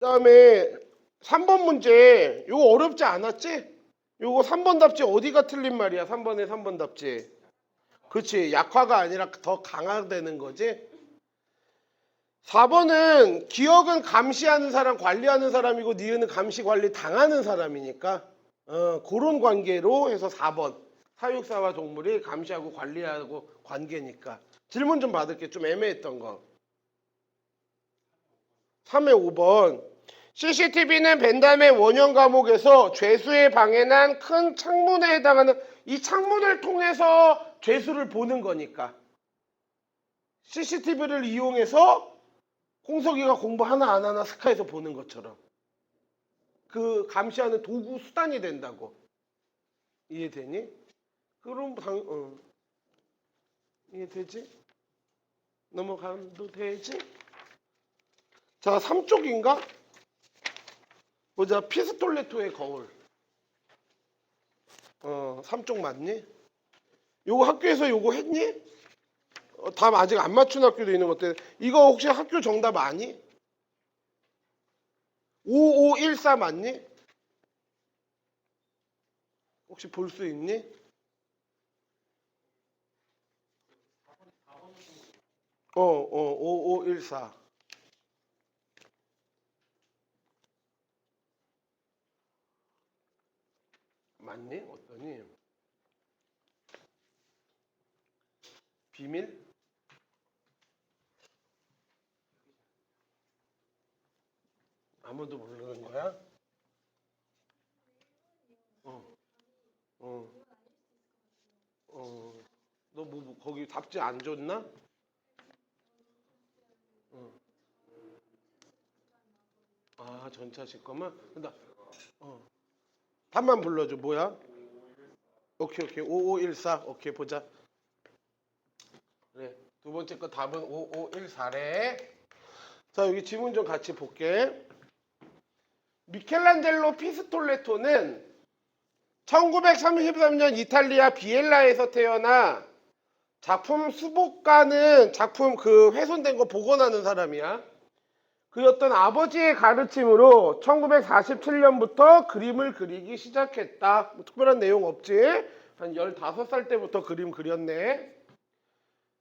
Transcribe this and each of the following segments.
그다음에 3번 문제 이거 어렵지 않았지? 요거 3번 답지 어디가 틀린 말이야? 3번에 3번 답지. 그렇지. 약화가 아니라 더 강화되는 거지. 4번은 기억은 감시하는 사람, 관리하는 사람이고 니은은 감시 관리 당하는 사람이니까 그런 관계로 해서 4번. 사육사와 동물이 감시하고 관리하고 관계니까. 질문 좀 받을게. 좀 애매했던 거. 3회 5번. CCTV는 벤담의 원형 감옥에서 죄수에 방해한 큰 창문에 해당하는 이 창문을 통해서 죄수를 보는 거니까. CCTV를 이용해서 홍석이가 공부 하나 안 하나 스카에서 보는 것처럼. 그 감시하는 도구 수단이 된다고. 이해되니? 그럼 이해되지? 넘어가도 되지? 자, 3쪽인가? 보자. 피스톨레토의 거울. 3쪽 맞니? 요거 학교에서 요거 했니? 답 아직 안 맞춘 학교도 있는 것 같아. 이거 혹시 학교 정답 아니? 5514 맞니? 혹시 볼 수 있니? 어, 5514. 맞니? 어떠니? 비밀? 아무도 모르는 거야? 너 뭐 거기 답지 안 줬나? 아, 전차실 거만? 근데 답만 불러줘. 뭐야? 오케이. 5514. 오케이, 보자. 그래. 두 번째 거 답은 5514래. 자, 여기 지문 좀 같이 볼게. 미켈란젤로 피스톨레토는 1933년 이탈리아 비엘라에서 태어나 작품 수복가는 작품 그 훼손된 거 복원하는 사람이야. 그였던 아버지의 가르침으로 1947년부터 그림을 그리기 시작했다. 뭐 특별한 내용 없지? 한 15살 때부터 그림 그렸네.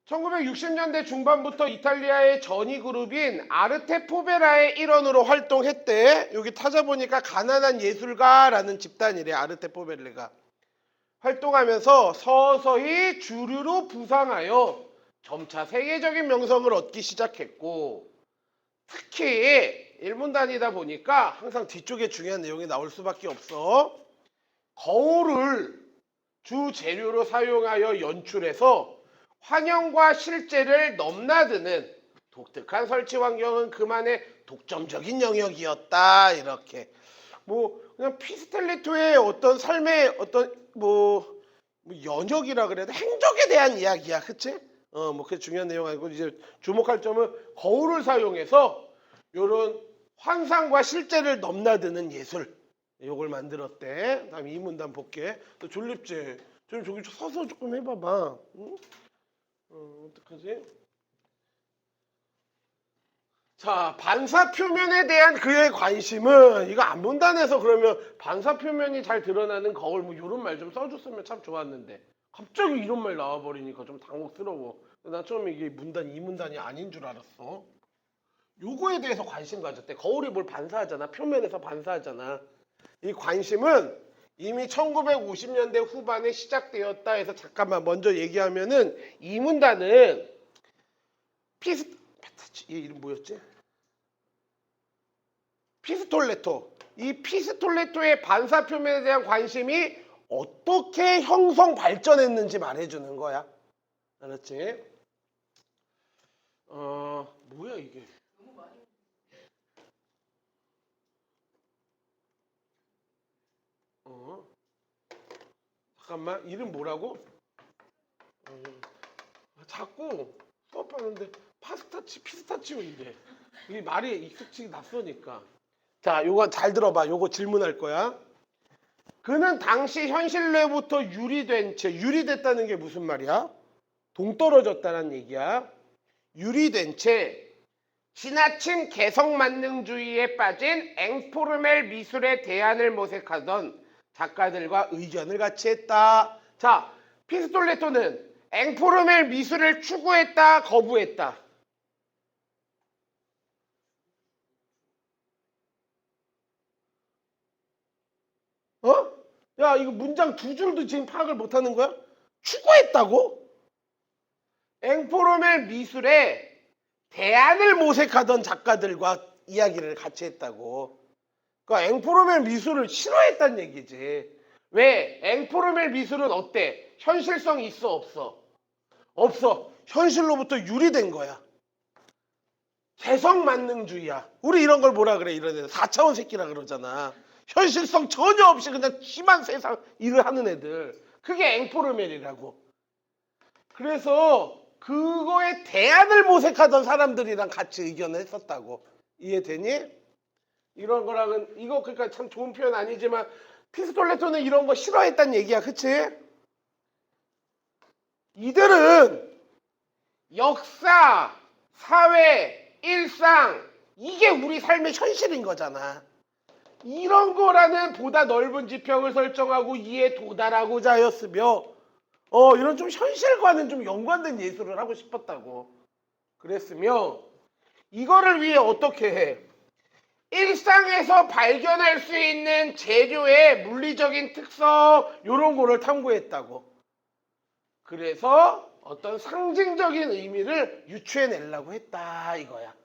1960년대 중반부터 이탈리아의 전위 그룹인 아르테 포베라의 일원으로 활동했대. 여기 찾아보니까 가난한 예술가라는 집단이래. 아르테 포베라가. 활동하면서 서서히 주류로 부상하여 점차 세계적인 명성을 얻기 시작했고, 특히 일본 단위다 보니까 항상 뒤쪽에 중요한 내용이 나올 수밖에 없어. 거울을 주 재료로 사용하여 연출해서 환영과 실제를 넘나드는 독특한 설치 환경은 그만의 독점적인 영역이었다. 이렇게 뭐 그냥 피스텔레토의 어떤 삶의 어떤 뭐 연역이라 그래야 돼. 행적에 대한 이야기야. 그치? 뭐 그게 중요한 내용 아니고 이제 주목할 점은 거울을 사용해서 요런 환상과 실제를 넘나드는 예술 요걸 만들었대. 다음 이 문단 볼게. 너 졸립지? 좀 저기 서서 조금 해봐봐. 응? 어떡하지? 자, 반사 표면에 대한 그의 관심은 이거 안 본다해서 그러면 반사 표면이 잘 드러나는 거울 뭐 이런 말 좀 써줬으면 참 좋았는데 갑자기 이런 말 나와버리니까 좀 당혹스러워. 나 처음에 이게 문단 이 문단이 아닌 줄 알았어. 요거에 대해서 관심 가졌대. 거울이 뭘 반사하잖아. 표면에서 반사하잖아. 이 관심은 이미 1950년대 후반에 시작되었다 해서 잠깐만 먼저 얘기하면은 이 문단은 얘 이름 뭐였지? 피스톨레토. 이 피스톨레토의 반사 표면에 대한 관심이 어떻게 형성 발전했는지 말해주는 거야. 알았지? 뭐야 이게? 잠깐만 이름 뭐라고? 자꾸 수업하는데 피스타치오인데 이 말이 익숙치 낯서니까. 자, 요거 잘 들어봐. 요거 질문할 거야. 그는 당시 현실로부터 유리됐다는 게 무슨 말이야? 동떨어졌다는 얘기야. 유리된 채 지나친 개성만능주의에 빠진 앵포르멜 미술의 대안을 모색하던 작가들과 의견을 같이 했다. 자, 피스톨레토는 앵포르멜 미술을 추구했다, 거부했다. 어? 야, 이거 문장 두 줄도 지금 파악을 못하는 거야? 추구했다고? 앵포르멜 미술에 대안을 모색하던 작가들과 이야기를 같이 했다고. 그러니까 앵포르멜 미술을 싫어했단 얘기지. 왜? 앵포르멜 미술은 어때? 현실성 있어, 없어? 없어. 현실로부터 유리된 거야. 개성만능주의야. 우리 이런 걸 뭐라 그래? 이런 애들 4차원 새끼라 그러잖아. 현실성 전혀 없이 그냥 심한 세상 일을 하는 애들. 그게 앵포르멜이라고. 그래서 그거에 대안을 모색하던 사람들이랑 같이 의견을 했었다고. 이해되니? 이런 거랑은 이거 그러니까 참 좋은 표현 아니지만 피스톨레토는 이런 거 싫어했단 얘기야. 그치? 이들은 역사, 사회, 일상 이게 우리 삶의 현실인 거잖아. 이런 거라는 보다 넓은 지평을 설정하고 이에 도달하고자 하였으며 이런 좀 현실과는 좀 연관된 예술을 하고 싶었다고 그랬으며 이거를 위해 어떻게 해? 일상에서 발견할 수 있는 재료의 물리적인 특성 이런 거를 탐구했다고. 그래서 어떤 상징적인 의미를 유추해내려고 했다 이거야.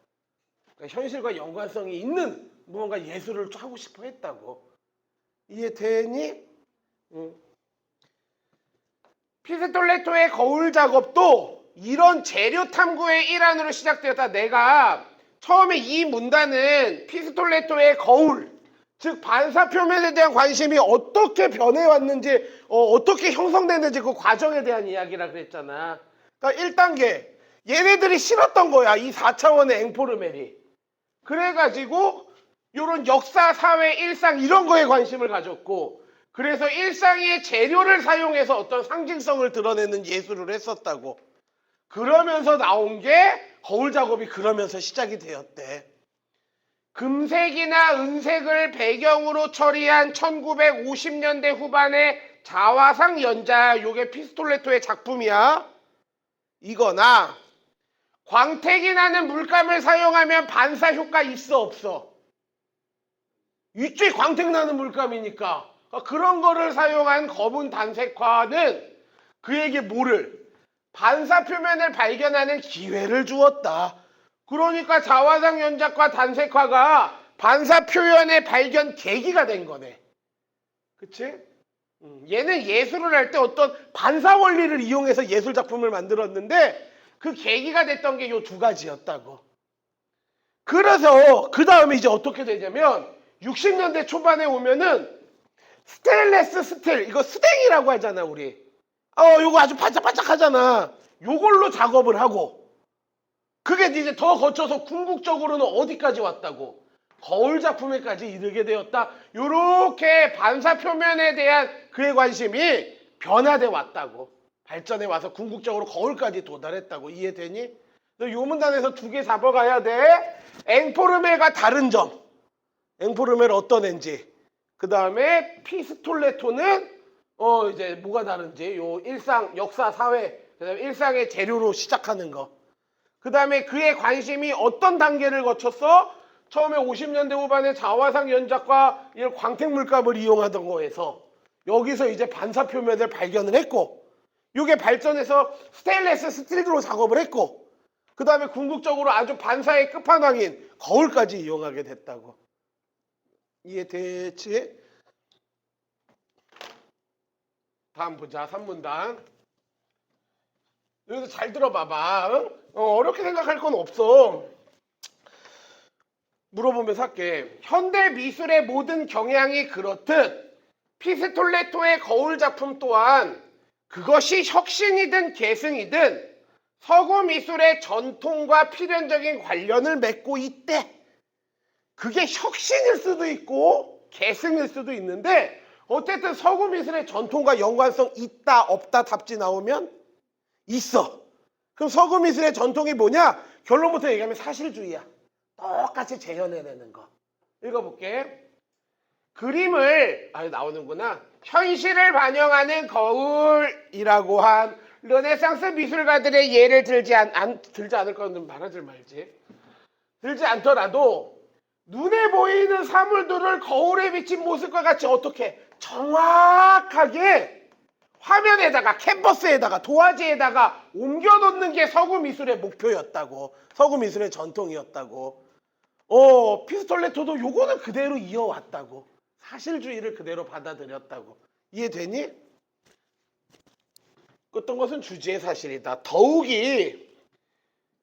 그러니까 현실과 연관성이 있는 무언가 예술을 하고 싶어 했다고. 이해되니? 피스톨레토의 거울 작업도 이런 재료 탐구의 일환으로 시작되었다. 내가 처음에 이 문단은 피스톨레토의 거울, 즉 반사 표면에 대한 관심이 어떻게 변해왔는지, 어떻게 형성됐는지 그 과정에 대한 이야기라 그랬잖아. 그러니까 1단계, 얘네들이 싫었던 거야. 이 4차원의 앵포르멜이. 그래가지고 이런 역사, 사회, 일상 이런 거에 관심을 가졌고 그래서 일상의 재료를 사용해서 어떤 상징성을 드러내는 예술을 했었다고. 그러면서 나온 게 거울 작업이 그러면서 시작이 되었대. 금색이나 은색을 배경으로 처리한 1950년대 후반의 자화상 연자, 요게 피스톨레토의 작품이야. 이거나 광택이 나는 물감을 사용하면 반사 효과 있어 없어? 있지. 광택 나는 물감이니까. 그런 거를 사용한 검은 단색화는 그에게 뭐를? 반사 표면을 발견하는 기회를 주었다. 그러니까 자화상 연작과 단색화가 반사 표현의 발견 계기가 된 거네. 그치? 얘는 예술을 할 때 어떤 반사 원리를 이용해서 예술 작품을 만들었는데 그 계기가 됐던 게 요 두 가지였다고. 그래서 그 다음에 이제 어떻게 되냐면 60년대 초반에 오면은 스테인레스 스틸, 이거 스댕이라고 하잖아 우리. 요거 아주 반짝반짝하잖아. 요걸로 작업을 하고 그게 이제 더 거쳐서 궁극적으로는 어디까지 왔다고? 거울 작품에까지 이르게 되었다. 요렇게 반사 표면에 대한 그의 관심이 변화돼 왔다고. 발전해 와서 궁극적으로 거울까지 도달했다고. 이해되니? 요 문단에서 두 개 잡아가야 돼. 앵포르멜과 다른 점. 앵포르멜 어떤 앤지. 그 다음에 피스톨레토는 이제 뭐가 다른지. 요 일상, 역사, 사회, 그다음에 일상의 재료로 시작하는 거. 그 다음에 그의 관심이 어떤 단계를 거쳤어? 처음에 50년대 후반에 자화상 연작과 광택 물감을 이용하던 거에서 여기서 이제 반사 표면을 발견을 했고 이게 발전해서 스테인레스 스틸로 작업을 했고 그 다음에 궁극적으로 아주 반사의 끝판왕인 거울까지 이용하게 됐다고. 이해됐지? 다음 보자. 3문단. 여기서 잘 들어봐봐. 응? 어렵게 생각할 건 없어. 물어보면서 할게. 현대 미술의 모든 경향이 그렇듯 피스톨레토의 거울 작품 또한 그것이 혁신이든 계승이든 서구 미술의 전통과 필연적인 관련을 맺고 있대. 그게 혁신일 수도 있고 계승일 수도 있는데 어쨌든 서구 미술의 전통과 연관성 있다 없다 답지 나오면 있어. 그럼 서구 미술의 전통이 뭐냐? 결론부터 얘기하면 사실주의야. 똑같이 재현해내는 거. 읽어볼게. 그림을 나오는구나. 현실을 반영하는 거울이라고 한 르네상스 미술가들의 예를 들지 않을 거는 말하지 말지. 들지 않더라도 눈에 보이는 사물들을 거울에 비친 모습과 같이 어떻게 정확하게 화면에다가 캔버스에다가 도화지에다가 옮겨놓는 게 서구 미술의 목표였다고. 서구 미술의 전통이었다고. 피스톨레토도 요거는 그대로 이어왔다고. 사실주의를 그대로 받아들였다고. 이해되니? 어떤 것은 주지의 사실이다. 더욱이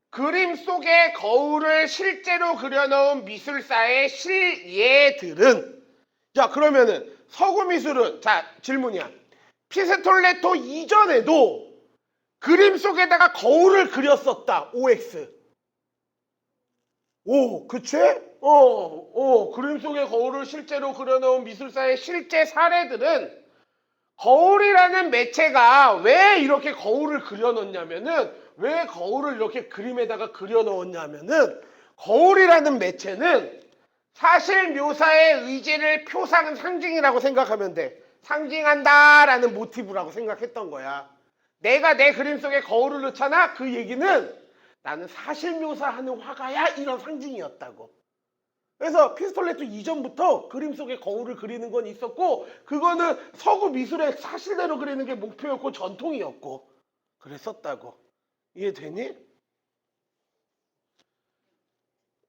그림 속의 거울을 실제로 그려놓은 미술사의 실예들은 그러면은 서구 미술은 질문이야. 피스톨레토 이전에도 그림 속에다가 거울을 그렸었다. OX. 그치? 그림 속의 거울을 실제로 그려놓은 미술사의 실제 사례들은 거울이라는 매체가 왜 이렇게 거울을 그려놓냐면은 왜 거울을 이렇게 그림에다가 그려놓았냐면은 거울이라는 매체는 사실 묘사의 의지를 표상 상징이라고 생각하면 돼. 상징한다라는 모티브라고 생각했던 거야. 내가 내 그림 속에 거울을 넣잖아? 그 얘기는 나는 사실 묘사하는 화가야 이런 상징이었다고. 그래서 피스톨레토 이전부터 그림 속에 거울을 그리는 건 있었고 그거는 서구 미술의 사실대로 그리는 게 목표였고 전통이었고 그랬었다고. 이해되니?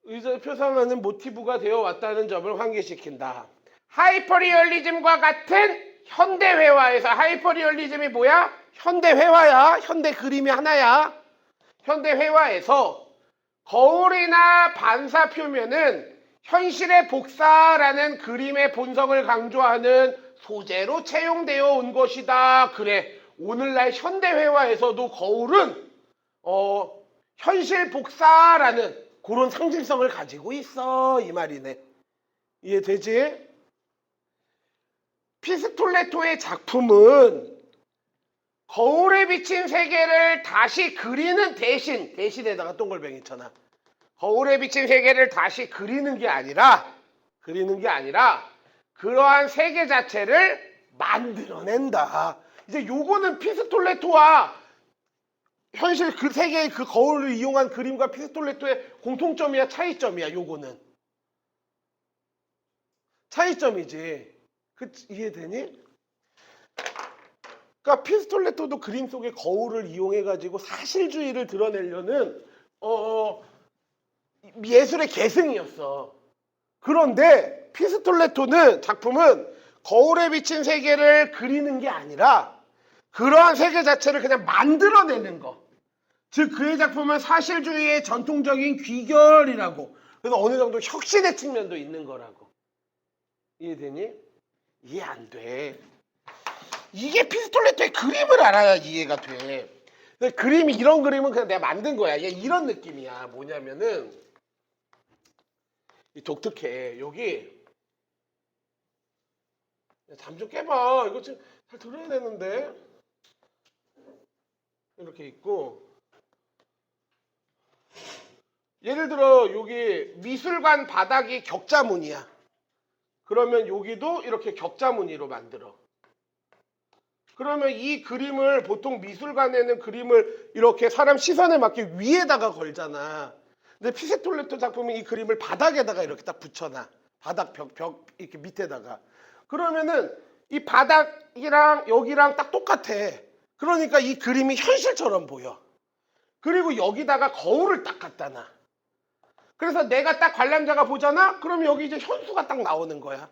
의지를 표상하는 모티브가 되어 왔다는 점을 환기시킨다. 하이퍼리얼리즘과 같은 현대회화에서 하이퍼리얼리즘이 뭐야? 현대회화야. 현대 그림이 하나야. 현대회화에서 거울이나 반사 표면은 현실의 복사라는 그림의 본성을 강조하는 소재로 채용되어 온 것이다. 그래. 오늘날 현대회화에서도 거울은 현실 복사라는 그런 상징성을 가지고 있어. 이 말이네. 이해되지? 피스톨레토의 작품은 거울에 비친 세계를 다시 그리는 대신에다가 동글뱅이 쳐놔. 거울에 비친 세계를 다시 그리는 게 아니라 그러한 세계 자체를 만들어낸다. 이제 요거는 피스톨레토와 현실 그 세계의 그 거울을 이용한 그림과 피스톨레토의 공통점이야, 차이점이야. 요거는 차이점이지. 이해되니? 그러니까 피스톨레토도 그림 속의 거울을 이용해가지고 사실주의를 드러내려는 예술의 계승이었어. 그런데 피스톨레토는 작품은 거울에 비친 세계를 그리는 게 아니라 그러한 세계 자체를 그냥 만들어내는 거. 즉 그의 작품은 사실주의의 전통적인 귀결이라고. 그래서 어느 정도 혁신의 측면도 있는 거라고. 이해되니? 이해 안 돼. 이게 피스톨레토의 그림을 알아야 이해가 돼. 근데 그림이 이런 그림은 그냥 내가 만든 거야. 이런 느낌이야. 뭐냐면은 독특해. 여기 잠 좀 깨봐. 이거 지금 잘 들어야 되는데. 이렇게 있고 예를 들어 여기 미술관 바닥이 격자무늬야. 그러면 여기도 이렇게 격자무늬로 만들어. 그러면 이 그림을 보통 미술관에는 그림을 이렇게 사람 시선에 맞게 위에다가 걸잖아. 근데 피스톨레토 작품이 이 그림을 바닥에다가 이렇게 딱 붙여놔. 바닥 벽 이렇게 밑에다가. 그러면은 이 바닥이랑 여기랑 딱 똑같아. 그러니까 이 그림이 현실처럼 보여. 그리고 여기다가 거울을 딱 갖다 놔. 그래서 내가 딱 관람자가 보잖아? 그럼 여기 이제 현수가 딱 나오는 거야.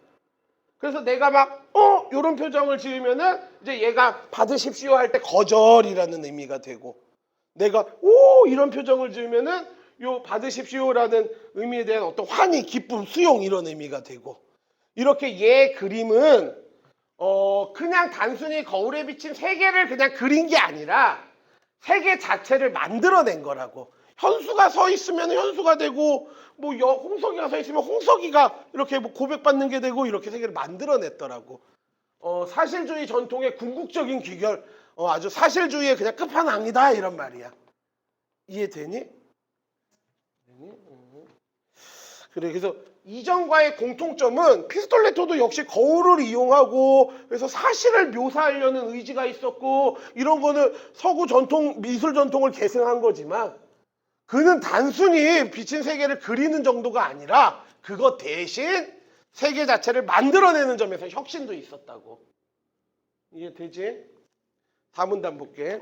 그래서 내가 막 요런 표정을 지으면은 이제 얘가 받으십시오 할 때 거절이라는 의미가 되고 내가 이런 표정을 지으면은 요 받으십시오라는 의미에 대한 어떤 환희, 기쁨, 수용 이런 의미가 되고 이렇게 얘 그림은 그냥 단순히 거울에 비친 세계를 그냥 그린 게 아니라 세계 자체를 만들어낸 거라고. 현수가 서 있으면 현수가 되고 뭐 홍석이가 서 있으면 홍석이가 이렇게 뭐 고백받는 게 되고 이렇게 세계를 만들어냈더라고. 사실주의 전통의 궁극적인 귀결, 아주 사실주의의 그냥 끝판왕이다 이런 말이야. 이해되니? 그래, 그래서 이전과의 공통점은 피스톨레토도 역시 거울을 이용하고 그래서 사실을 묘사하려는 의지가 있었고 이런 거는 서구 전통 미술 전통을 계승한 거지만 그는 단순히 비친 세계를 그리는 정도가 아니라 그것 대신 세계 자체를 만들어내는 점에서 혁신도 있었다고. 이해되지? 다문단 볼게.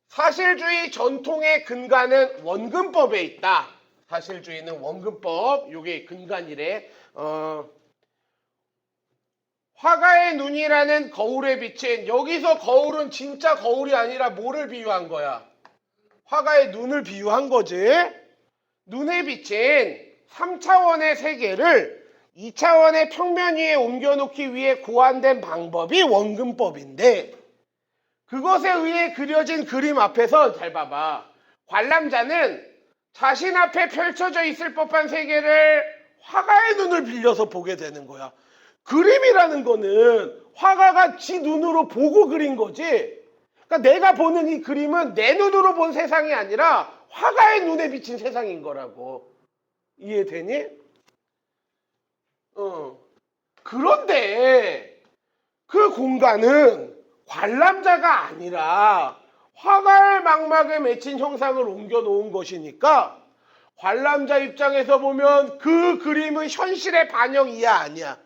사실주의 전통의 근간은 원근법에 있다. 사실주의는 원근법, 요게 근간이래. 화가의 눈이라는 거울에 비친, 여기서 거울은 진짜 거울이 아니라 뭐를 비유한 거야? 화가의 눈을 비유한 거지. 눈에 비친 3차원의 세계를 2차원의 평면 위에 옮겨놓기 위해 고안된 방법이 원근법인데 그것에 의해 그려진 그림 앞에서 잘 봐봐. 관람자는 자신 앞에 펼쳐져 있을 법한 세계를 화가의 눈을 빌려서 보게 되는 거야. 그림이라는 거는 화가가 지 눈으로 보고 그린 거지. 그러니까 내가 보는 이 그림은 내 눈으로 본 세상이 아니라 화가의 눈에 비친 세상인 거라고. 이해되니? 그런데 그 공간은 관람자가 아니라 화가의 망막에 맺힌 형상을 옮겨 놓은 것이니까 관람자 입장에서 보면 그 그림은 현실의 반영이야 아니야?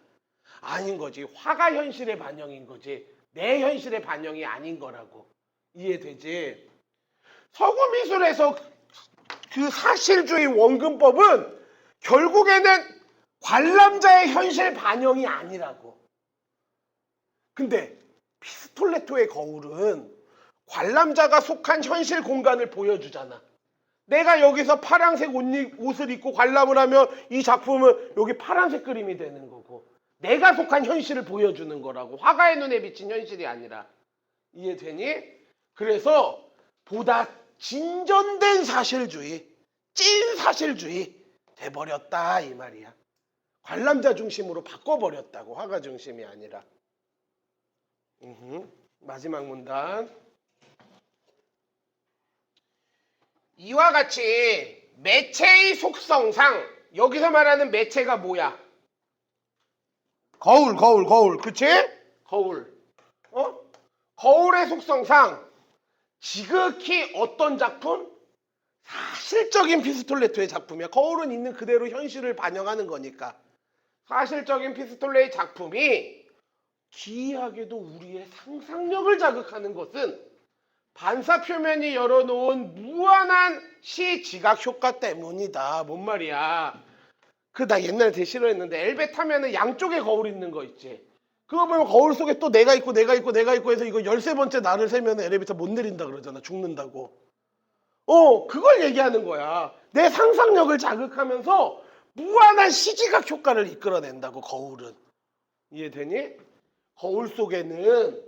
아닌 거지. 화가 현실의 반영인 거지. 내 현실의 반영이 아닌 거라고. 이해되지? 서구 미술에서 그 사실주의 원근법은 결국에는 관람자의 현실 반영이 아니라고. 근데 피스톨레토의 거울은 관람자가 속한 현실 공간을 보여주잖아. 내가 여기서 파란색 옷을 입고 관람을 하면 이 작품은 여기 파란색 그림이 되는 거고 내가 속한 현실을 보여주는 거라고. 화가의 눈에 비친 현실이 아니라. 이해되니? 그래서 보다 진전된 사실주의, 찐 사실주의 돼버렸다 이 말이야. 관람자 중심으로 바꿔버렸다고. 화가 중심이 아니라. 마지막 문단. 이와 같이 매체의 속성상, 여기서 말하는 매체가 뭐야? 거울. 그치? 거울. 거울의 속성상 지극히 어떤 작품? 사실적인 피스톨레토의 작품이야. 거울은 있는 그대로 현실을 반영하는 거니까. 사실적인 피스톨레의 작품이 기이하게도 우리의 상상력을 자극하는 것은 반사 표면이 열어놓은 무한한 시지각 효과 때문이다. 뭔 말이야? 나 옛날에 되게 싫어했는데 엘베 타면은 양쪽에 거울 있는 거 있지. 그거 보면 거울 속에 또 내가 있고 해서 이거 13번째 날을 세면 엘리베이터 못 내린다 그러잖아. 죽는다고. 그걸 얘기하는 거야. 내 상상력을 자극하면서 무한한 시지각 효과를 이끌어낸다고 거울은. 이해되니? 거울 속에는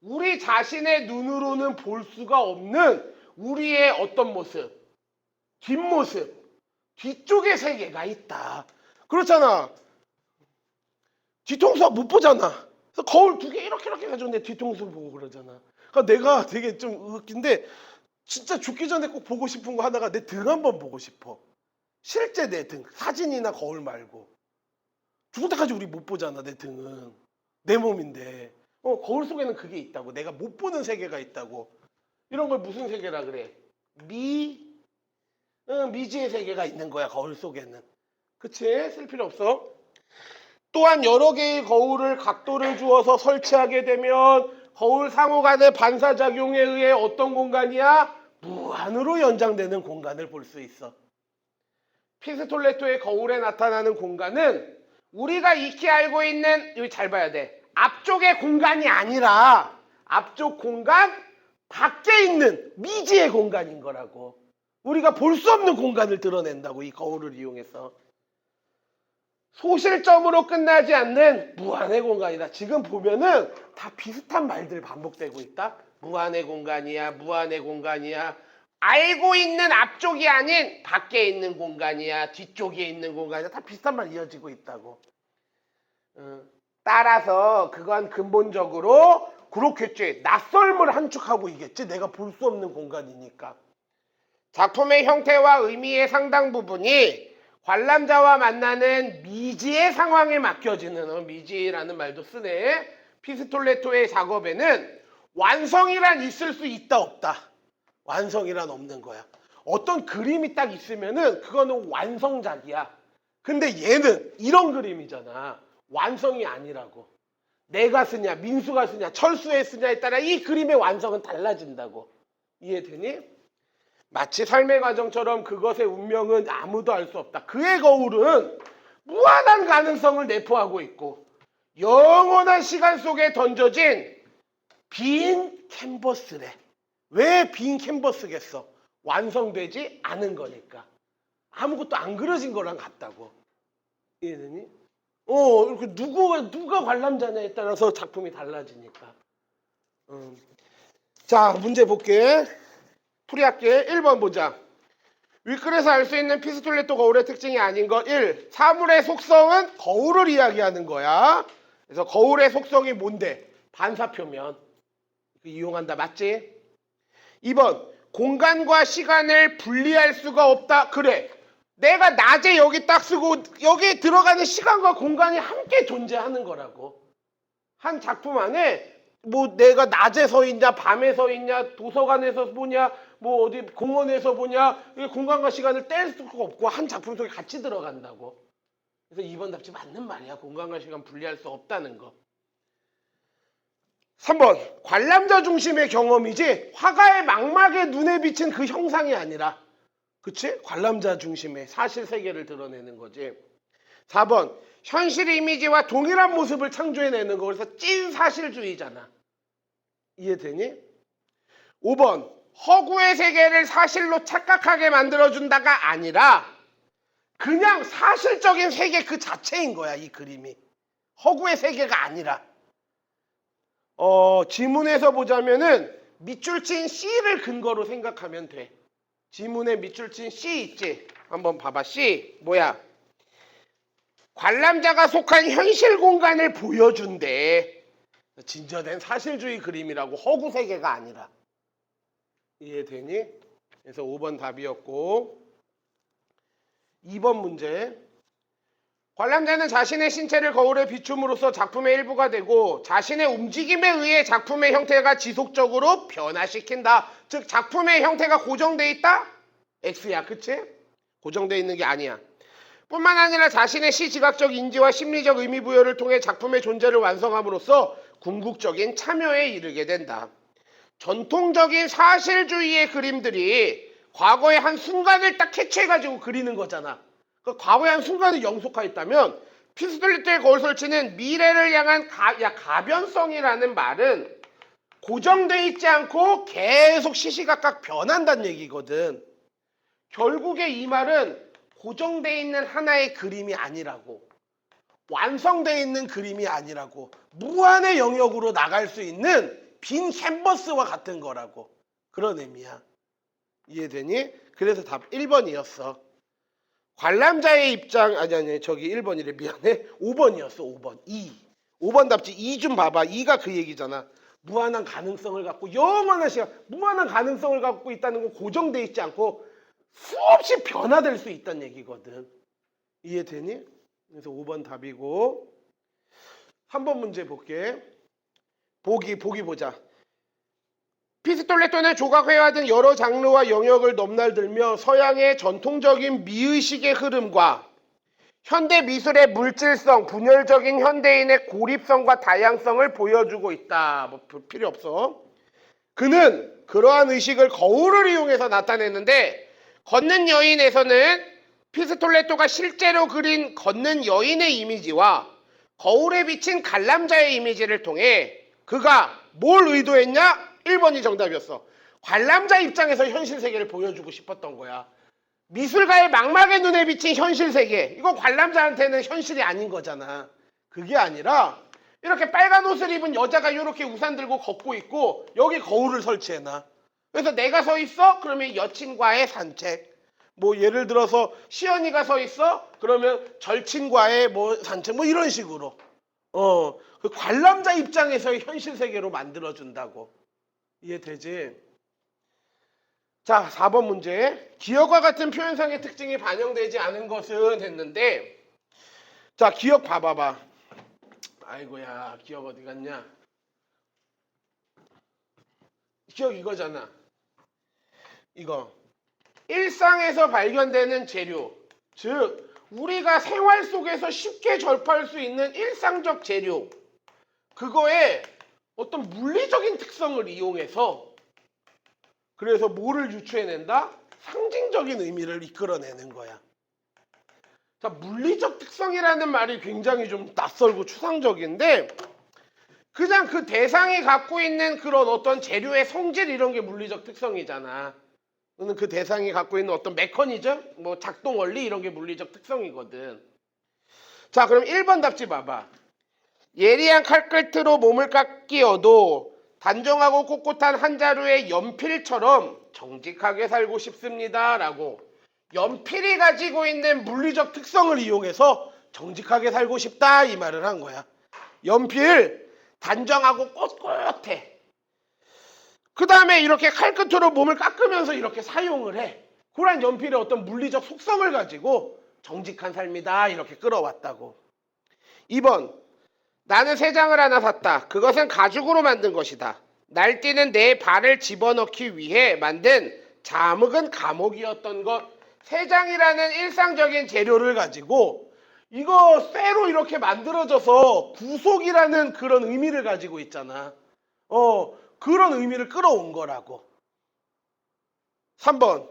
우리 자신의 눈으로는 볼 수가 없는 우리의 어떤 모습, 뒷모습, 뒤쪽의 세계가 있다. 그렇잖아. 뒤통수 못 보잖아. 그래서 거울 2개 이렇게 해가지고 내 뒤통수 보고 그러잖아. 그러니까 내가 되게 좀 웃긴데 진짜 죽기 전에 꼭 보고 싶은 거 하나가 내 등 한번 보고 싶어. 실제 내 등. 사진이나 거울 말고. 죽을 때까지 우리 못 보잖아. 내 등은. 내 몸인데. 거울 속에는 그게 있다고. 내가 못 보는 세계가 있다고. 이런 걸 무슨 세계라 그래? 미지의 세계가 있는 거야. 거울 속에는. 그치? 쓸 필요 없어. 또한 여러 개의 거울을 각도를 주어서 설치하게 되면 거울 상호 간의 반사작용에 의해 어떤 공간이야? 무한으로 연장되는 공간을 볼 수 있어. 피스톨레토의 거울에 나타나는 공간은 우리가 익히 알고 있는, 여기 잘 봐야 돼. 앞쪽의 공간이 아니라 앞쪽 공간 밖에 있는 미지의 공간인 거라고. 우리가 볼 수 없는 공간을 드러낸다고. 이 거울을 이용해서. 소실점으로 끝나지 않는 무한의 공간이다. 지금 보면은 다 비슷한 말들 반복되고 있다. 무한의 공간이야. 무한의 공간이야. 알고 있는 앞쪽이 아닌 밖에 있는 공간이야. 뒤쪽에 있는 공간이야. 다 비슷한 말 이어지고 있다고. 따라서 그건 근본적으로 그렇겠지. 낯설음을 함축하고 있겠지. 내가 볼 수 없는 공간이니까. 작품의 형태와 의미의 상당 부분이 관람자와 만나는 미지의 상황에 맡겨지는, 미지라는 말도 쓰네. 피스톨레토의 작업에는 완성이란 있을 수 있다 없다. 완성이란 없는 거야. 어떤 그림이 딱 있으면은 그거는 완성작이야. 근데 얘는 이런 그림이잖아. 완성이 아니라고. 내가 쓰냐, 민수가 쓰냐, 철수에 쓰냐에 따라 이 그림의 완성은 달라진다고. 이해되니? 마치 삶의 과정처럼 그것의 운명은 아무도 알 수 없다. 그의 거울은 무한한 가능성을 내포하고 있고 영원한 시간 속에 던져진 빈 캔버스래. 왜 빈 캔버스겠어? 완성되지 않은 거니까. 아무것도 안 그려진 거랑 같다고. 이해되니? 이렇게 누가 관람자냐에 따라서 작품이 달라지니까. 자, 문제 볼게. 풀이할게. 1번 보자. 윗글에서 알 수 있는 피스톨레토 거울의 특징이 아닌 것 1. 사물의 속성은 거울을 이야기하는 거야. 그래서 거울의 속성이 뭔데? 반사표면. 이용한다. 맞지? 2번. 공간과 시간을 분리할 수가 없다. 그래. 내가 낮에 여기 딱 쓰고 여기 들어가는 시간과 공간이 함께 존재하는 거라고. 한 작품 안에 뭐 내가 낮에 서 있냐, 밤에 서 있냐, 도서관에서 보냐, 뭐 어디 공원에서 보냐, 공간과 시간을 뗄 수가 없고 한 작품 속에 같이 들어간다고. 그래서 2번 답지 맞는 말이야. 공간과 시간 분리할 수 없다는 거. 3번. 관람자 중심의 경험이지 화가의 망막에 눈에 비친 그 형상이 아니라, 그치? 관람자 중심의 사실 세계를 드러내는 거지. 4번. 현실 이미지와 동일한 모습을 창조해내는 거. 그래서 찐 사실주의잖아. 이해되니? 5번. 허구의 세계를 사실로 착각하게 만들어준다가 아니라 그냥 사실적인 세계 그 자체인 거야. 이 그림이. 허구의 세계가 아니라. 지문에서 보자면은 밑줄 친 C를 근거로 생각하면 돼. 지문에 밑줄 친 C 있지? 한번 봐봐. C 뭐야? 관람자가 속한 현실 공간을 보여준대. 진저된 사실주의 그림이라고. 허구 세계가 아니라. 이해되니? 그래서 5번 답이었고, 2번 문제. 관람자는 자신의 신체를 거울에 비춤으로써 작품의 일부가 되고 자신의 움직임에 의해 작품의 형태가 지속적으로 변화시킨다. 즉 작품의 형태가 고정돼 있다? X야. 그치? 고정돼 있는 게 아니야. 뿐만 아니라 자신의 시지각적 인지와 심리적 의미 부여를 통해 작품의 존재를 완성함으로써 궁극적인 참여에 이르게 된다. 전통적인 사실주의의 그림들이 과거의 한 순간을 딱 캐치해가지고 그리는 거잖아. 과거의 한 순간에 영속하였다면 피스톨레토의 거울 설치는 미래를 향한 가변성이라는 말은 고정돼 있지 않고 계속 시시각각 변한다는 얘기거든. 결국에 이 말은 고정돼 있는 하나의 그림이 아니라고, 완성돼 있는 그림이 아니라고, 무한의 영역으로 나갈 수 있는 빈 캔버스와 같은 거라고. 그런 의미야. 이해되니? 그래서 답 1번이었어. 관람자의 입장, 아니 저기 1번이래. 미안해. 5번이었어. 5번. 5번 답지 2 좀 봐봐. 2가 그 얘기잖아. 무한한 가능성을 갖고 영원한 시간, 무한한 가능성을 갖고 있다는 건 고정돼 있지 않고 수없이 변화될 수 있다는 얘기거든. 이해되니? 그래서 5번 답이고, 3번 문제 볼게. 보기 보자. 피스톨레토는 조각회화 등 여러 장르와 영역을 넘나들며 서양의 전통적인 미의식의 흐름과 현대 미술의 물질성, 분열적인 현대인의 고립성과 다양성을 보여주고 있다. 뭐 필요 없어. 그는 그러한 의식을 거울을 이용해서 나타냈는데, 걷는 여인에서는 피스톨레토가 실제로 그린 걷는 여인의 이미지와 거울에 비친 관람자의 이미지를 통해 그가 뭘 의도했냐? 1번이 정답이었어. 관람자 입장에서 현실 세계를 보여주고 싶었던 거야. 미술가의 망막의 눈에 비친 현실 세계, 이거 관람자한테는 현실이 아닌 거잖아. 그게 아니라 이렇게 빨간 옷을 입은 여자가 이렇게 우산 들고 걷고 있고 여기 거울을 설치해놔. 그래서 내가 서 있어? 그러면 여친과의 산책. 뭐 예를 들어서 시연이가 서 있어? 그러면 절친과의 뭐 산책, 뭐 이런 식으로. 그 관람자 입장에서의 현실 세계로 만들어준다고. 이해되지? 자, 4번 문제. 기억과 같은 표현상의 특징이 반영되지 않은 것은 했는데, 자, 기억 봐봐봐. 아이고야, 기억 어디 갔냐? 기억 이거잖아. 이거. 일상에서 발견되는 재료. 즉, 우리가 생활 속에서 쉽게 접할 수 있는 일상적 재료. 그거에 어떤 물리적인 특성을 이용해서 그래서 뭐를 유추해낸다? 상징적인 의미를 이끌어내는 거야. 자, 물리적 특성이라는 말이 굉장히 좀 낯설고 추상적인데 그냥 그 대상이 갖고 있는 그런 어떤 재료의 성질 이런 게 물리적 특성이잖아. 또는 그 대상이 갖고 있는 어떤 메커니즘, 뭐 작동 원리 이런 게 물리적 특성이거든. 자, 그럼 1번 답지 봐봐. 예리한 칼끝으로 몸을 깎기어도 단정하고 꼿꼿한 한 자루의 연필처럼 정직하게 살고 싶습니다. 라고 연필이 가지고 있는 물리적 특성을 이용해서 정직하게 살고 싶다 이 말을 한 거야. 연필 단정하고 꼿꼿해. 그 다음에 이렇게 칼끝으로 몸을 깎으면서 이렇게 사용을 해. 그런 연필의 어떤 물리적 속성을 가지고 정직한 삶이다 이렇게 끌어왔다고. 2번 나는 새 장을 하나 샀다. 그것은 가죽으로 만든 것이다. 날뛰는 내 발을 집어넣기 위해 만든 자묵은 감옥이었던 것. 새 장이라는 일상적인 재료를 가지고 이거 쇠로 이렇게 만들어져서 구속이라는 그런 의미를 가지고 있잖아. 그런 의미를 끌어온 거라고. 3번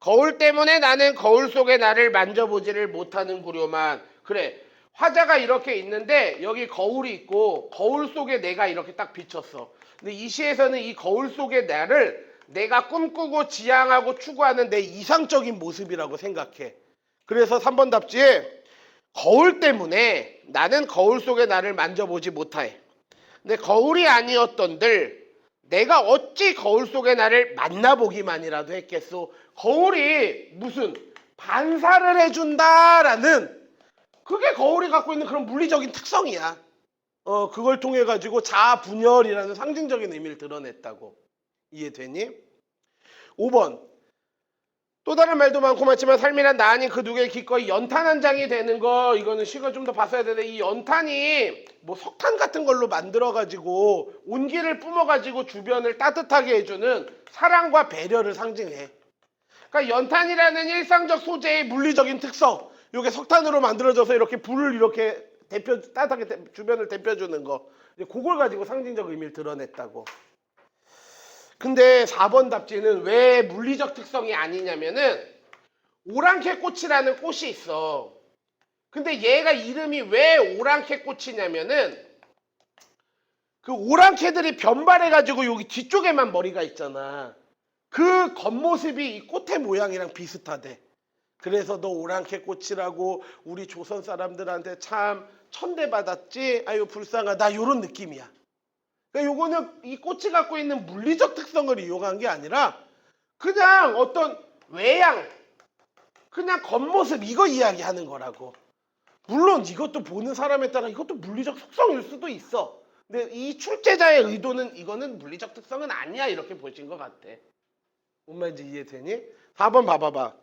거울 때문에 나는 거울 속의 나를 만져보지를 못하는구려만. 그래, 화자가 이렇게 있는데 여기 거울이 있고 거울 속에 내가 이렇게 딱 비쳤어. 근데 이 시에서는 이 거울 속의 나를 내가 꿈꾸고 지향하고 추구하는 내 이상적인 모습이라고 생각해. 그래서 3번 답지에 거울 때문에 나는 거울 속의 나를 만져보지 못해. 근데 거울이 아니었던들 내가 어찌 거울 속의 나를 만나보기만이라도 했겠소. 거울이 무슨 반사를 해준다라는 그게 거울이 갖고 있는 그런 물리적인 특성이야. 그걸 통해 가지고 자아 분열이라는 상징적인 의미를 드러냈다고. 이해되니? 5번 또 다른 말도 많고 많지만 삶이란 나 아닌 그 누구의 기꺼이 연탄 한 장이 되는 거. 이거는 시가 좀 더 봤어야 되는데 이 연탄이 뭐 석탄 같은 걸로 만들어 가지고 온기를 뿜어 가지고 주변을 따뜻하게 해주는 사랑과 배려를 상징해. 그러니까 연탄이라는 일상적 소재의 물리적인 특성, 이게 석탄으로 만들어져서 이렇게 불을 이렇게 따뜻하게 주변을 데펴주는 거, 그걸 가지고 상징적 의미를 드러냈다고. 근데 4번 답지는 왜 물리적 특성이 아니냐면은 오랑캐꽃이라는 꽃이 있어. 근데 얘가 이름이 왜 오랑캐꽃이냐면은 그 오랑캐들이 변발해가지고 여기 뒤쪽에만 머리가 있잖아. 그 겉모습이 이 꽃의 모양이랑 비슷하대. 그래서 너 오랑캐꽃이라고 우리 조선 사람들한테 참 천대받았지? 아유 불쌍하다 요런 느낌이야. 그러니까 요거는 이 꽃이 갖고 있는 물리적 특성을 이용한 게 아니라 그냥 어떤 외양, 그냥 겉모습 이거 이야기하는 거라고. 물론 이것도 보는 사람에 따라 이것도 물리적 속성일 수도 있어. 근데 이 출제자의 의도는 이거는 물리적 특성은 아니야 이렇게 보신 것 같아. 뭔 말인지 이해되니? 4번 봐봐봐.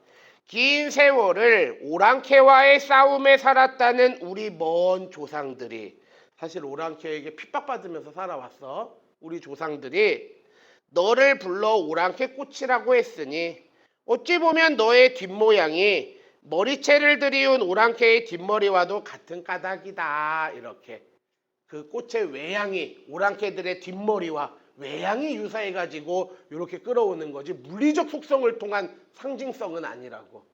긴 세월을 오랑캐와의 싸움에 살았다는 우리 먼 조상들이, 사실 오랑캐에게 핍박받으면서 살아왔어. 우리 조상들이 너를 불러 오랑캐꽃이라고 했으니 어찌 보면 너의 뒷모양이 머리채를 들이운 오랑캐의 뒷머리와도 같은 까닭이다. 이렇게 그 꽃의 외양이 오랑캐들의 뒷머리와 외양이 유사해가지고 이렇게 끌어오는 거지 물리적 속성을 통한 상징성은 아니라고.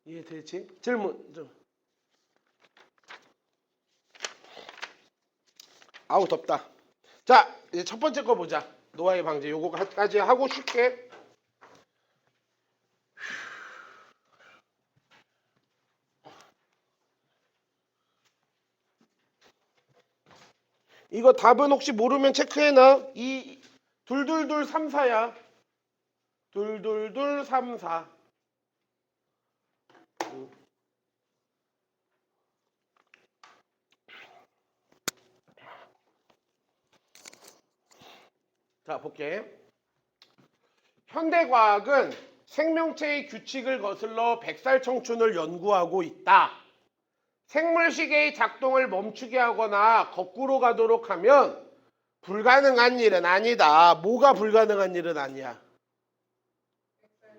이해되지? 질문 좀. 아우 덥다. 자, 이제 첫 번째 거 보자. 노화의 방지. 요거까지 하고 쉽게. 이거 답은 혹시 모르면 체크해놔. 이 둘둘둘 3, 4야. 둘둘둘 3, 4. 자, 볼게. 현대과학은 생명체의 규칙을 거슬러 백살 청춘을 연구하고 있다. 생물시계의 작동을 멈추게 하거나 거꾸로 가도록 하면 불가능한 일은 아니다. 뭐가 불가능한 일은 아니야?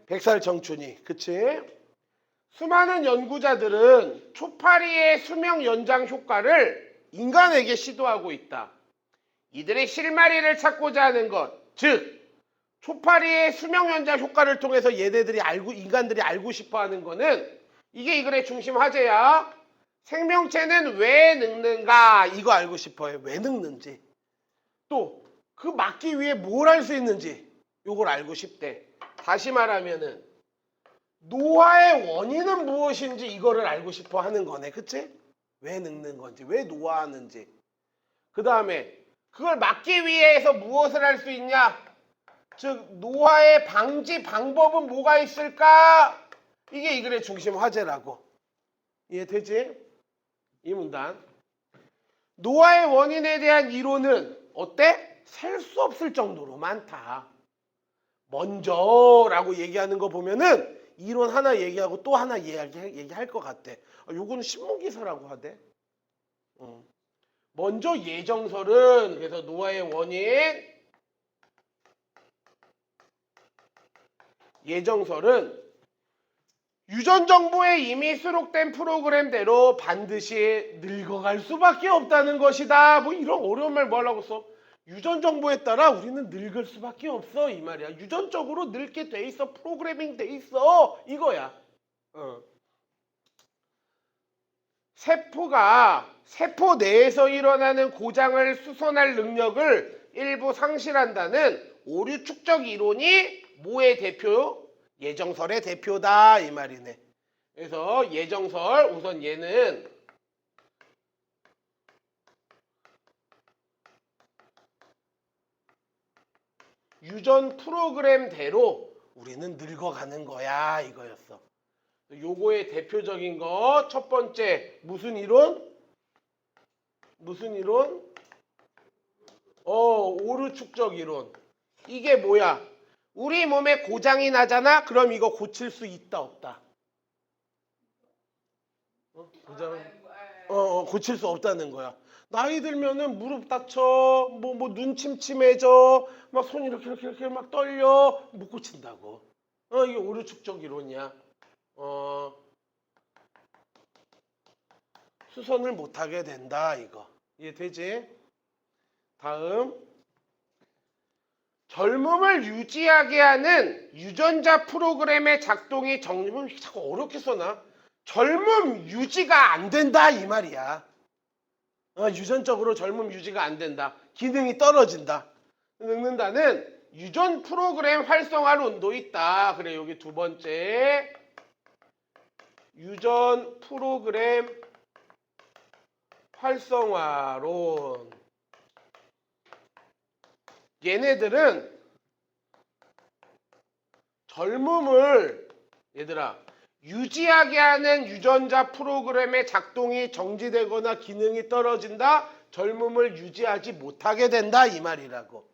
백살 청춘이. 그치? 수많은 연구자들은 초파리의 수명 연장 효과를 인간에게 시도하고 있다. 이들의 실마리를 찾고자 하는 것, 즉 초파리의 수명 연장 효과를 통해서 인간들이 알고 싶어하는 거는 이게 이글의 중심 화제야. 생명체는 왜 늙는가? 이거 알고 싶어요. 왜 늙는지. 또 그 막기 위해 뭘 할 수 있는지 이걸 알고 싶대. 다시 말하면은 노화의 원인은 무엇인지 이거를 알고 싶어 하는 거네. 그치? 왜 늙는 건지, 왜 노화하는지. 그 다음에 그걸 막기 위해서 무엇을 할 수 있냐? 즉 노화의 방지 방법은 뭐가 있을까? 이게 이 글의 중심 화제라고. 이해되지? 이 문단. 노화의 원인에 대한 이론은 어때? 셀 수 없을 정도로 많다. 먼저라고 얘기하는 거 보면은 이론 하나 얘기하고 또 하나 얘기할 것 같아. 요거는 신문기사라고 하대. 먼저 예정설은 그래서 노화의 원인 예정설은 유전 정보에 이미 수록된 프로그램대로 반드시 늙어갈 수밖에 없다는 것이다. 뭐 이런 어려운 말 뭐 하려고 써? 유전 정보에 따라 우리는 늙을 수밖에 없어 이 말이야. 유전적으로 늙게 돼 있어. 프로그래밍 돼 있어. 이거야. 세포가 세포 내에서 일어나는 고장을 수선할 능력을 일부 상실한다는 오류 축적 이론이 뭐의 대표? 예정설의 대표다 이 말이네. 그래서 예정설 우선 얘는 유전 프로그램대로 우리는 늙어가는 거야 이거였어. 요거의 대표적인 거 첫 번째 무슨 이론? 무슨 이론? 오류 축적 이론. 이게 뭐야? 우리 몸에 고장이 나잖아? 그럼 이거 고칠 수 있다 없다? 고칠 수 없다는 거야. 나이 들면은 무릎 다쳐, 눈 침침해져, 막 손 이렇게 막 떨려, 못 고친다고. 이게 오류 축적 이론이야. 수선을 못하게 된다 이거. 이해되지? 다음. 젊음을 유지하게 하는 유전자 프로그램의 작동이 자꾸 어렵게 써놔. 젊음 유지가 안 된다 이 말이야. 유전적으로 젊음 유지가 안 된다. 기능이 떨어진다. 늙는다는 유전 프로그램 활성화로 운도 있다. 그래 여기 두 번째 유전 프로그램 활성화론. 얘네들은 젊음을 얘들아 유지하게 하는 유전자 프로그램의 작동이 정지되거나 기능이 떨어진다. 젊음을 유지하지 못하게 된다 이 말이라고.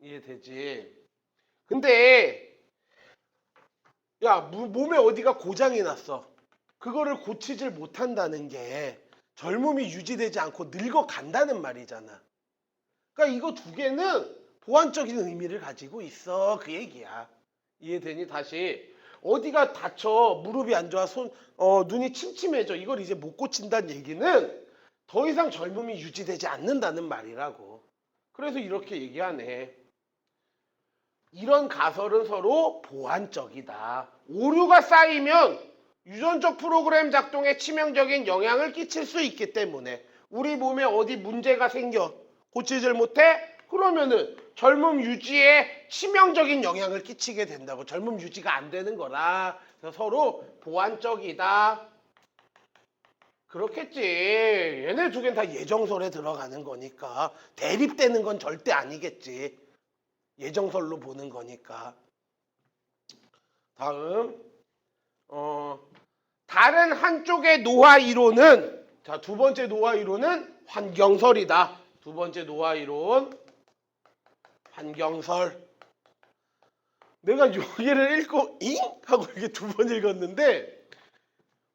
이해되지? 근데 야 몸에 어디가 고장이 났어. 그거를 고치질 못한다는 게 젊음이 유지되지 않고 늙어간다는 말이잖아. 그러니까 이거 두 개는 보완적인 의미를 가지고 있어. 그 얘기야. 이해되니? 다시. 어디가 다쳐, 무릎이 안 좋아, 눈이 침침해져. 이걸 이제 못 고친다는 얘기는 더 이상 젊음이 유지되지 않는다는 말이라고. 그래서 이렇게 얘기하네. 이런 가설은 서로 보완적이다. 오류가 쌓이면 유전적 프로그램 작동에 치명적인 영향을 끼칠 수 있기 때문에 우리 몸에 어디 문제가 생겨 고치질 못해? 그러면은 젊음 유지에 치명적인 영향을 끼치게 된다고. 젊음 유지가 안 되는 거라. 그래서 서로 보완적이다. 그렇겠지. 얘네 두 개는 다 예정설에 들어가는 거니까 대립되는 건 절대 아니겠지. 예정설로 보는 거니까. 다음 다른 한쪽의 노화 이론은 자, 두 번째 노화 이론은 환경설이다. 두 번째 노화 이론 환경설. 내가 여기를 읽고 잉? 하고 이게 두 번 읽었는데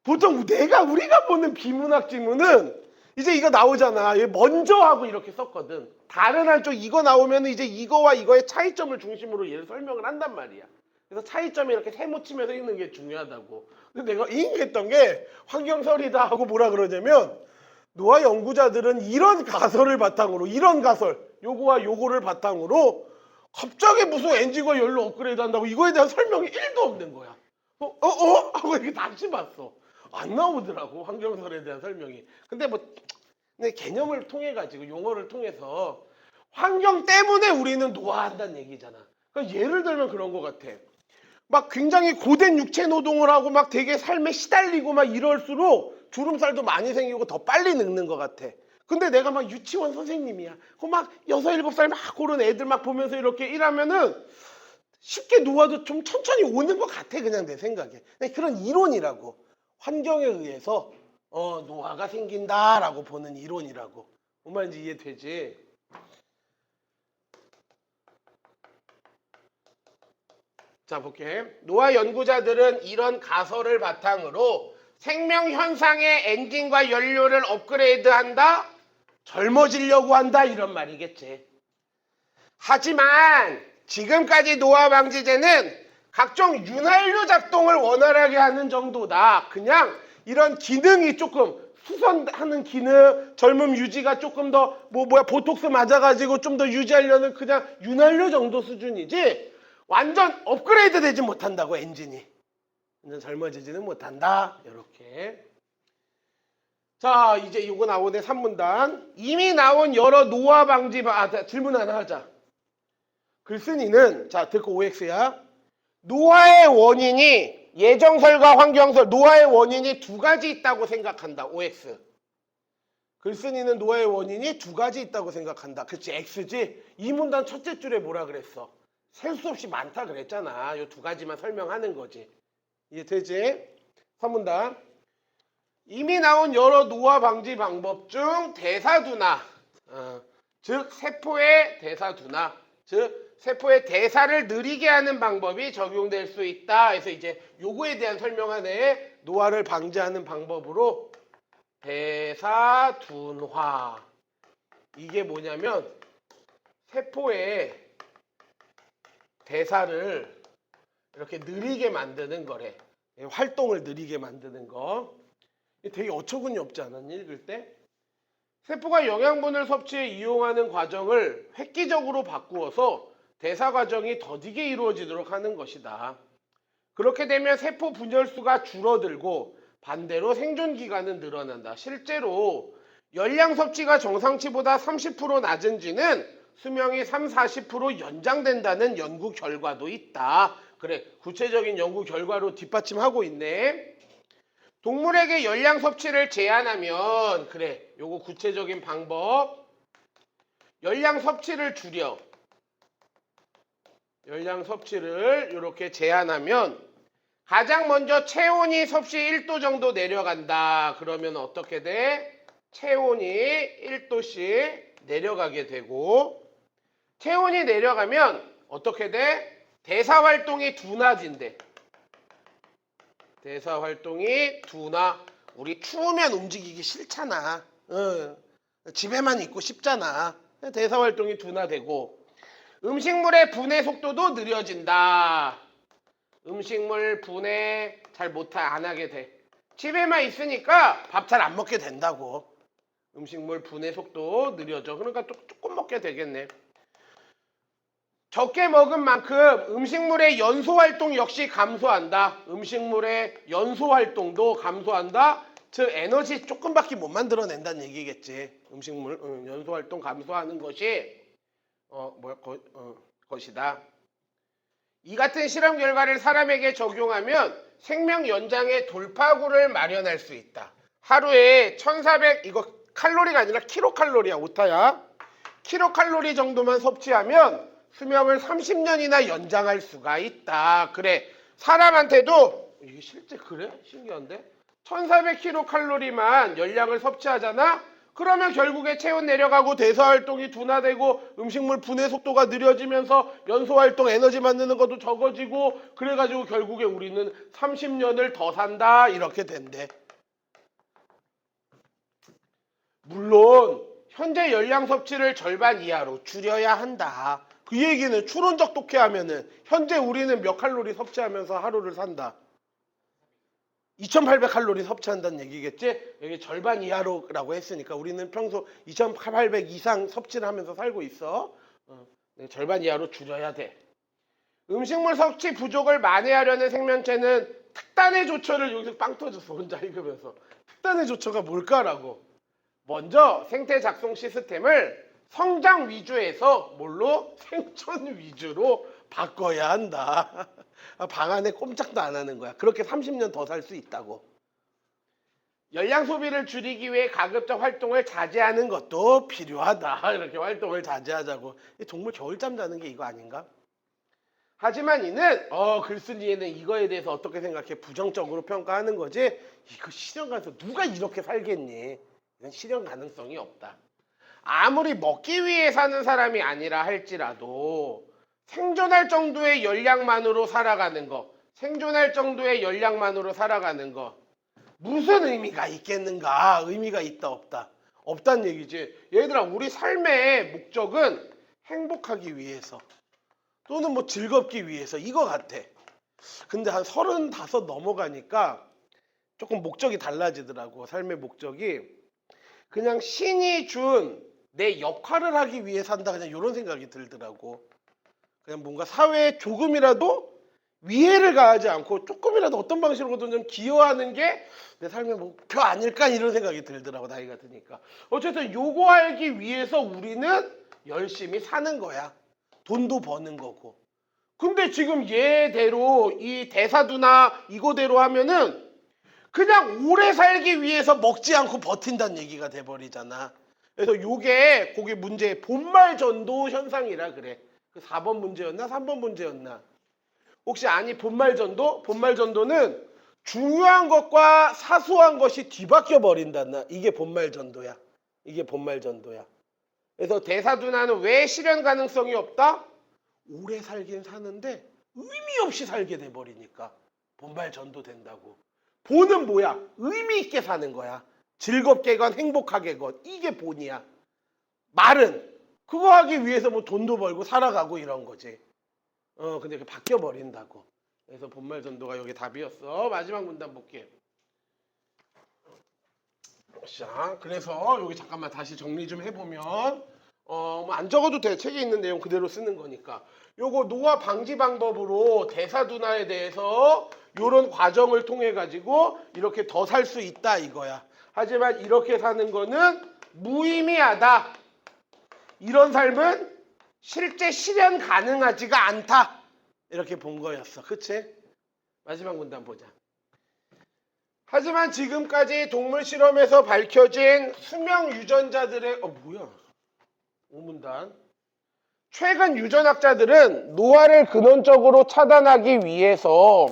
보통 우리가 보는 비문학 지문은 이제 이거 나오잖아. 얘 먼저 하고 이렇게 썼거든. 다른 한쪽 이거 나오면 이제 이거와 이거의 차이점을 중심으로 얘를 설명을 한단 말이야. 그래서 차이점에 이렇게 세모치면서 읽는 게 중요하다고. 근데 내가 잉 했던 게 환경설이다 하고 뭐라 그러냐면 노화 연구자들은 이런 가설을 바탕으로 이런 가설 요거와 요거를 바탕으로 갑자기 무슨 엔진과 연료 업그레이드 한다고 이거에 대한 설명이 1도 없는 거야. 하고 이렇게 다시 봤어. 안 나오더라고 환경설에 대한 설명이. 근데 뭐 개념을 통해 가지고 용어를 통해서 환경 때문에 우리는 노화한다는 얘기잖아. 그러니까 예를 들면 그런 것 같아. 막 굉장히 고된 육체 노동을 하고 막 되게 삶에 시달리고 막 이럴수록 주름살도 많이 생기고 더 빨리 늙는 것 같아. 근데 내가 막 유치원 선생님이야. 그 막 6, 7살 막 그런 애들 막 보면서 이렇게 일하면은 쉽게 노화도 좀 천천히 오는 것 같아. 그냥 내 생각에. 그런 이론이라고. 환경에 의해서 노화가 생긴다라고 보는 이론이라고. 뭔 말인지 이해되지? 자, 볼게. 노화 연구자들은 이런 가설을 바탕으로 생명 현상의 엔진과 연료를 업그레이드한다? 젊어지려고 한다? 이런 말이겠지. 하지만 지금까지 노화 방지제는 각종 윤활유 작동을 원활하게 하는 정도다. 그냥 이런 기능이 조금 수선하는 기능, 젊음 유지가 조금 더 보톡스 맞아가지고 좀 더 유지하려는 그냥 윤활유 정도 수준이지 완전 업그레이드 되지 못한다고 엔진이. 완전 젊어지지는 못한다. 이렇게. 자, 이제 이거 나오네 3문단. 이미 나온 여러 노화 방지 질문 하나 하자. 글쓴이는 자 듣고 OX야. 노화의 원인이 예정설과 환경설 노화의 원인이 두 가지 있다고 생각한다. OX. 글쓴이는 노화의 원인이 두 가지 있다고 생각한다. 그치 X지? 이 문단 첫째 줄에 뭐라 그랬어? 셀 수 없이 많다 그랬잖아. 이 두 가지만 설명하는 거지. 이해되지? 3문단. 이미 나온 여러 노화 방지 방법 중 대사둔화, 즉 세포의 대사둔화, 즉 세포의 대사를 느리게 하는 방법이 적용될 수 있다. 그래서 이제 요거에 대한 설명하네. 노화를 방지하는 방법으로 대사둔화. 이게 뭐냐면 세포의 대사를 이렇게 느리게 만드는 거래. 활동을 느리게 만드는 거. 되게 어처구니 없지 않았니? 읽을 때? 세포가 영양분을 섭취해 이용하는 과정을 획기적으로 바꾸어서 대사 과정이 더디게 이루어지도록 하는 것이다. 그렇게 되면 세포 분열수가 줄어들고 반대로 생존 기간은 늘어난다. 실제로 열량 섭취가 정상치보다 30% 낮은 쥐는 수명이 30-40% 연장된다는 연구 결과도 있다. 그래, 구체적인 연구 결과로 뒷받침하고 있네. 동물에게 열량 섭취를 제한하면 그래 요거 구체적인 방법 열량 섭취를 줄여 열량 섭취를 이렇게 제한하면 가장 먼저 체온이 섭씨 1도 정도 내려간다. 그러면 어떻게 돼? 체온이 1도씩 내려가게 되고 체온이 내려가면 어떻게 돼? 대사활동이 둔화진대. 대사활동이 둔화. 우리 추우면 움직이기 싫잖아. 집에만 있고 싶잖아. 대사활동이 둔화되고 음식물의 분해 속도도 느려진다. 음식물 분해 잘 안 하게 돼. 집에만 있으니까 밥 잘 안 먹게 된다고. 음식물 분해 속도 느려져. 그러니까 조금 먹게 되겠네. 적게 먹은 만큼 음식물의 연소활동 역시 감소한다. 음식물의 연소활동도 감소한다. 즉 에너지 조금밖에 못 만들어낸다는 얘기겠지. 음식물 연소활동 감소하는 것이 것이다. 이 같은 실험 결과를 사람에게 적용하면 생명 연장의 돌파구를 마련할 수 있다. 하루에 1400 이거 칼로리가 아니라 킬로칼로리야. 오타야. 킬로칼로리 정도만 섭취하면 수명을 30년이나 연장할 수가 있다. 그래. 사람한테도 이게 실제 그래? 신기한데? 1400킬로칼로리만 열량을 섭취하잖아? 그러면 결국에 체온 내려가고 대사활동이 둔화되고 음식물 분해 속도가 느려지면서 연소활동 에너지 만드는 것도 적어지고 그래가지고 결국에 우리는 30년을 더 산다 이렇게 된대. 물론 현재 열량 섭취를 절반 이하로 줄여야 한다. 그 얘기는 추론적 독해하면은 현재 우리는 몇 칼로리 섭취하면서 하루를 산다. 2800칼로리 섭취한다는 얘기겠지? 여기 절반 이하로라고 했으니까 우리는 평소 2800 이상 섭취를 하면서 살고 있어. 절반 이하로 줄여야 돼. 음식물 섭취 부족을 만회하려는 생명체는 특단의 조처를 여기서 빵 터졌어. 혼자 읽으면서. 특단의 조처가 뭘까라고. 먼저 생태 작성 시스템을 성장 위주에서 뭘로? 생존 위주로 바꿔야 한다. 방안에 꼼짝도 안 하는 거야. 그렇게 30년 더 살 수 있다고. 열량 소비를 줄이기 위해 가급적 활동을 자제하는 것도 필요하다. 이렇게 활동을 자제하자고. 동물 겨울잠 자는 게 이거 아닌가? 하지만 이는 글쓴이에는 이거에 대해서 어떻게 생각해? 부정적으로 평가하는 거지. 이거 실현 가서 누가 이렇게 살겠니? 이건 실현 가능성이 없다. 아무리 먹기 위해 사는 사람이 아니라 할지라도 생존할 정도의 열량만으로 살아가는 거, 생존할 정도의 열량만으로 살아가는 거 무슨 의미가 있겠는가? 의미가 있다 없다? 없단 얘기지. 얘들아, 우리 삶의 목적은 행복하기 위해서 또는 뭐 즐겁기 위해서 이거 같아. 근데 한 35 넘어가니까 조금 목적이 달라지더라고. 삶의 목적이 그냥 신이 준 내 역할을 하기 위해 산다, 그냥 이런 생각이 들더라고. 그냥 뭔가 사회에 조금이라도 위해를 가하지 않고 조금이라도 어떤 방식으로든 좀 기여하는 게 내 삶의 목표 아닐까 이런 생각이 들더라고. 나이가 드니까. 어쨌든 요거 알기 위해서 우리는 열심히 사는 거야. 돈도 버는 거고. 근데 지금 얘대로 이 대사두나 이거대로 하면은 그냥 오래 살기 위해서 먹지 않고 버틴다는 얘기가 돼버리잖아. 그래서 요게 거기 문제 본말전도 현상이라 그래. 그 4번 문제였나 3번 문제였나. 혹시 아니 본말전도? 본말전도는 중요한 것과 사소한 것이 뒤바뀌어 버린다. 이게 본말전도야. 이게 본말전도야. 그래서 대사두나는 왜 실현 가능성이 없다? 오래 살긴 사는데 의미 없이 살게 돼버리니까 본말전도 된다고. 본은 뭐야? 의미 있게 사는 거야. 즐겁게건 행복하게건 이게 본이야. 말은 그거 하기 위해서 뭐 돈도 벌고 살아가고 이런 거지. 근데 그게 바뀌어 버린다고. 그래서 본말 전도가 여기 답이었어. 마지막 문단 볼게. 자, 그래서 여기 잠깐만 다시 정리 좀 해보면 뭐 안 적어도 돼. 책에 있는 내용 그대로 쓰는 거니까. 요거 노화 방지 방법으로 대사두나에 대해서 요런 과정을 통해 가지고 이렇게 더 살 수 있다 이거야. 하지만 이렇게 사는 거는 무의미하다. 이런 삶은 실제 실현 가능하지가 않다. 이렇게 본 거였어. 그치? 마지막 문단 보자. 하지만 지금까지 동물 실험에서 밝혀진 수명 유전자들의 뭐야? 5문단. 최근 유전학자들은 노화를 근원적으로 차단하기 위해서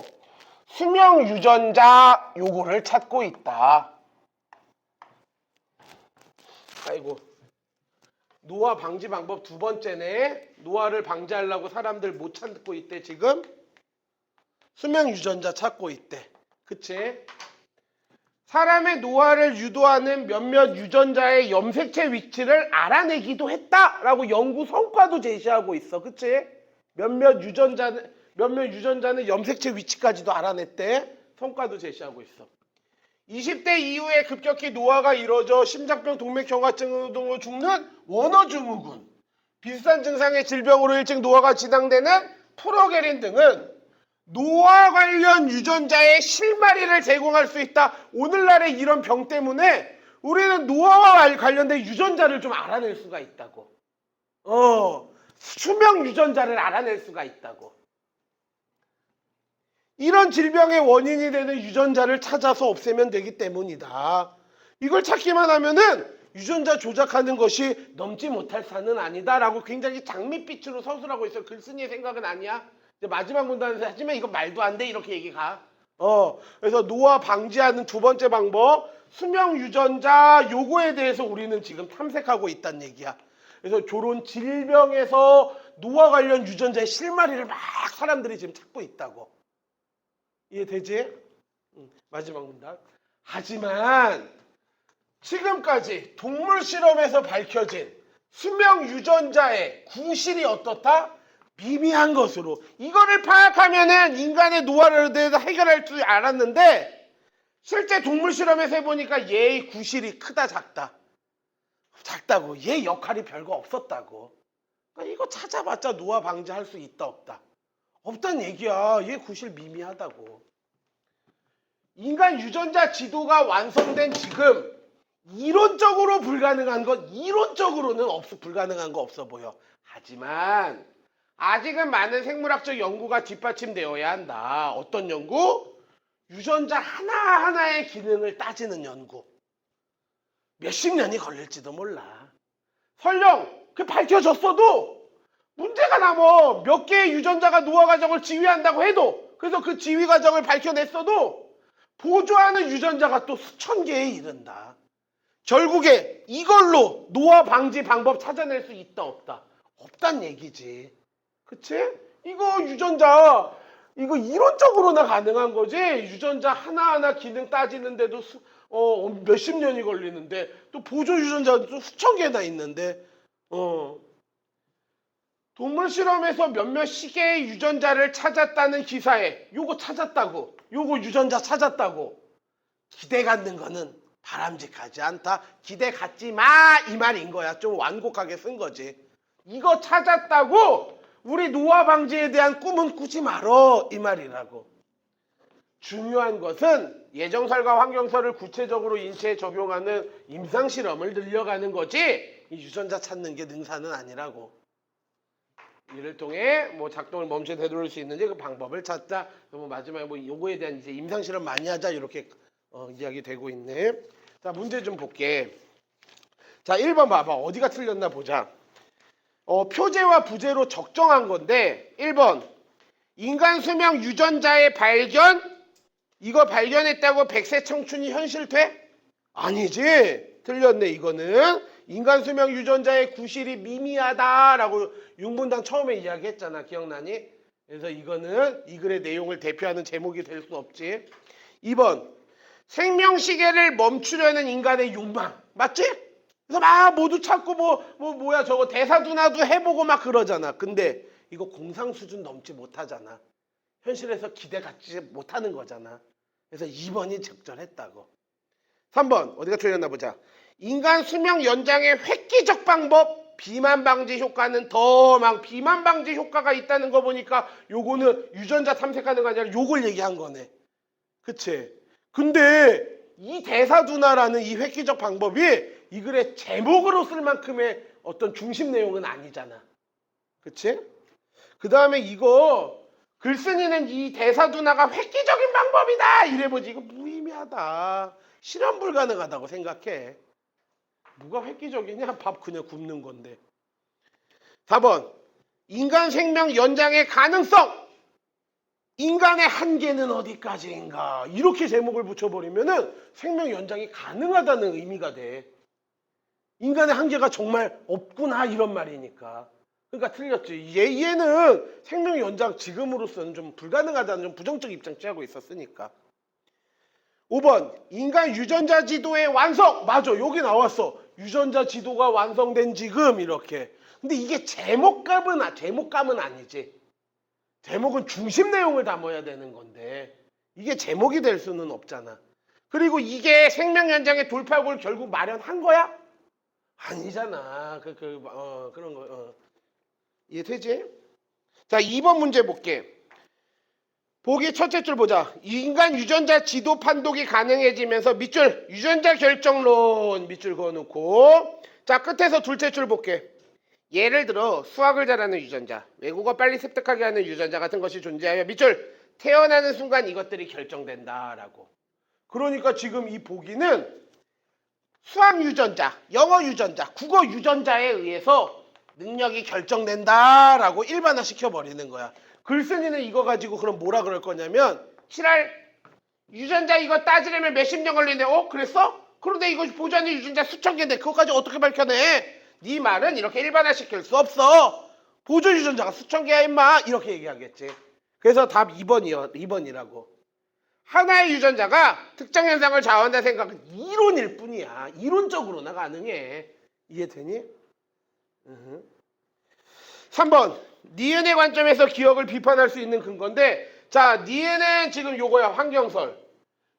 수명 유전자 요거를 찾고 있다. 아이고. 노화 방지 방법 두 번째네. 노화를 방지하려고 사람들 못 찾고 있대 지금. 수명 유전자 찾고 있대. 그치? 사람의 노화를 유도하는 몇몇 유전자의 염색체 위치를 알아내기도 했다라고 연구 성과도 제시하고 있어. 그치? 몇몇 유전자는 염색체 위치까지도 알아냈대. 성과도 제시하고 있어. 20대 이후에 급격히 노화가 이뤄져 심장병, 동맥경화증 등으로 죽는 원어증후군, 비슷한 증상의 질병으로 일찍 노화가 진행되는 프로게린 등은 노화 관련 유전자의 실마리를 제공할 수 있다. 오늘날의 이런 병 때문에 우리는 노화와 관련된 유전자를 좀 알아낼 수가 있다고. 수명 유전자를 알아낼 수가 있다고. 이런 질병의 원인이 되는 유전자를 찾아서 없애면 되기 때문이다. 이걸 찾기만 하면은 유전자 조작하는 것이 넘지 못할 산은 아니다라고 굉장히 장밋빛으로 서술하고 있어요. 글쓴이의 생각은 아니야. 이제 마지막 문단에서 하지만 이거 말도 안 돼 이렇게 얘기가. 그래서 노화 방지하는 두 번째 방법, 수명 유전자 요거에 대해서 우리는 지금 탐색하고 있다는 얘기야. 그래서 저런 질병에서 노화 관련 유전자의 실마리를 막 사람들이 지금 찾고 있다고. 이해되지? 마지막 문단. 하지만 지금까지 동물 실험에서 밝혀진 수명 유전자의 구실이 어떻다? 미미한 것으로. 이거를 파악하면은 인간의 노화를 대해서 해결할 줄 알았는데 실제 동물 실험에서 해보니까 얘의 구실이 크다 작다. 작다고. 얘 역할이 별거 없었다고. 그러니까 이거 찾아봤자 노화 방지할 수 있다 없다. 없단 얘기야. 얘 구실 미미하다고. 인간 유전자 지도가 완성된 지금 이론적으로 불가능한 건 이론적으로는 불가능한 거 없어 보여. 하지만 아직은 많은 생물학적 연구가 뒷받침되어야 한다. 어떤 연구? 유전자 하나하나의 기능을 따지는 연구. 몇십 년이 걸릴지도 몰라. 설령 그 밝혀졌어도 문제가 남어. 몇 개의 유전자가 노화 과정을 지휘한다고 해도, 그래서 그 지휘 과정을 밝혀냈어도 보조하는 유전자가 또 수천 개에 이른다. 결국에 이걸로 노화 방지 방법 찾아낼 수 있다 없다? 없단 얘기지. 그치? 이거 유전자 이거 이론적으로나 가능한 거지. 유전자 하나하나 기능 따지는데도 몇십 년이 걸리는데 또 보조 유전자도 수천 개나 있는데 동물 실험에서 몇몇 시계의 유전자를 찾았다는 기사에 요거 찾았다고, 요거 유전자 찾았다고 기대 갖는 거는 바람직하지 않다. 기대 갖지 마 이 말인 거야. 좀 완곡하게 쓴 거지. 이거 찾았다고 우리 노화 방지에 대한 꿈은 꾸지 말어 이 말이라고. 중요한 것은 예정설과 환경설을 구체적으로 인체에 적용하는 임상실험을 늘려가는 거지 이 유전자 찾는 게 능사는 아니라고. 이를 통해 뭐 작동을 멈춰 되돌릴 수 있는지 그 방법을 찾자. 뭐 마지막에 뭐 요거에 대한 이제 임상실험 많이 하자 이렇게 이야기되고 있네. 자, 문제 좀 볼게. 자, 1번 봐봐. 어디가 틀렸나 보자. 표제와 부제로 적정한 건데 1번 인간 수명 유전자의 발견, 이거 발견했다고 100세 청춘이 현실돼? 아니지. 틀렸네. 이거는 인간 수명 유전자의 구실이 미미하다라고 융분당 처음에 이야기했잖아. 기억나니? 그래서 이거는 이 글의 내용을 대표하는 제목이 될 수 없지. 2번 생명시계를 멈추려는 인간의 욕망. 맞지? 그래서 막 모두 찾고 뭐야 저거 대사두나도 해보고 막 그러잖아. 근데 이거 공상 수준 넘지 못하잖아. 현실에서 기대 갖지 못하는 거잖아. 그래서 2번이 적절했다고. 3번 어디가 틀렸나 보자. 인간 수명 연장의 획기적 방법, 비만 방지 효과는 더 막 비만 방지 효과가 있다는 거 보니까 요거는 유전자 탐색하는 거 아니라 요걸 얘기한 거네. 그치? 근데 이 대사두나라는 이 획기적 방법이 이 글의 제목으로 쓸 만큼의 어떤 중심 내용은 아니잖아. 그치? 그 다음에 이거 글쓴이는 이 대사두나가 획기적인 방법이다 이래보지. 이거 무의미하다. 실현 불가능하다고 생각해. 뭐가 획기적이냐? 밥 그냥 굽는 건데. 4번 인간 생명 연장의 가능성, 인간의 한계는 어디까지인가? 이렇게 제목을 붙여버리면은 생명 연장이 가능하다는 의미가 돼. 인간의 한계가 정말 없구나 이런 말이니까. 그러니까 틀렸지. 얘는 생명 연장 지금으로서는 좀 불가능하다는 좀 부정적 입장 취하고 있었으니까. 5번 인간 유전자 지도의 완성. 맞아. 여기 나왔어. 유전자 지도가 완성된 지금 이렇게. 근데 이게 제목감은 아니지. 제목은 중심 내용을 담아야 되는 건데 이게 제목이 될 수는 없잖아. 그리고 이게 생명 연장의 돌파구를 결국 마련한 거야? 아니잖아. 그런 거. 이해되지? 자, 2번 문제 볼게. 보기 첫째 줄 보자. 인간 유전자 지도 판독이 가능해지면서 밑줄 유전자 결정론 밑줄 그어놓고, 자 끝에서 둘째 줄 볼게. 예를 들어 수학을 잘하는 유전자, 외국어 빨리 습득하게 하는 유전자 같은 것이 존재하여 밑줄 태어나는 순간 이것들이 결정된다라고. 그러니까 지금 이 보기는 수학 유전자, 영어 유전자, 국어 유전자에 의해서 능력이 결정된다라고 일반화 시켜버리는 거야. 글쓴이는 이거 가지고 그럼 뭐라 그럴 거냐면, 칠할 유전자 이거 따지려면 몇십 년 걸리네. 그랬어? 그런데 이거 보존의 유전자 수천 개인데 그것까지 어떻게 밝혀내? 네 말은 이렇게 일반화시킬 수 없어. 보존 유전자가 수천 개야 임마. 이렇게 얘기하겠지. 그래서 답 2번이라고. 하나의 유전자가 특정 현상을 좌우한다는 생각은 이론일 뿐이야. 이론적으로나 가능해. 이해되니? 3번. 니은의 관점에서 기억을 비판할 수 있는 근거인데, 자, 니은은 지금 요거야, 환경설.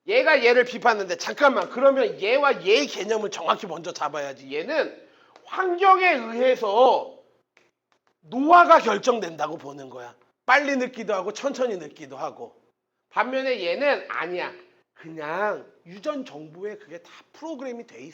얘가 얘를 비판하는데, 잠깐만, 그러면 얘와 얘의 개념을 정확히 먼저 잡아야지. 얘는 환경에 의해서 노화가 결정된다고 보는 거야. 빨리 늙기도 하고 천천히 늙기도 하고. 반면에 얘는 아니야. 그냥 유전 정보에 그게 다 프로그램이 돼 있어.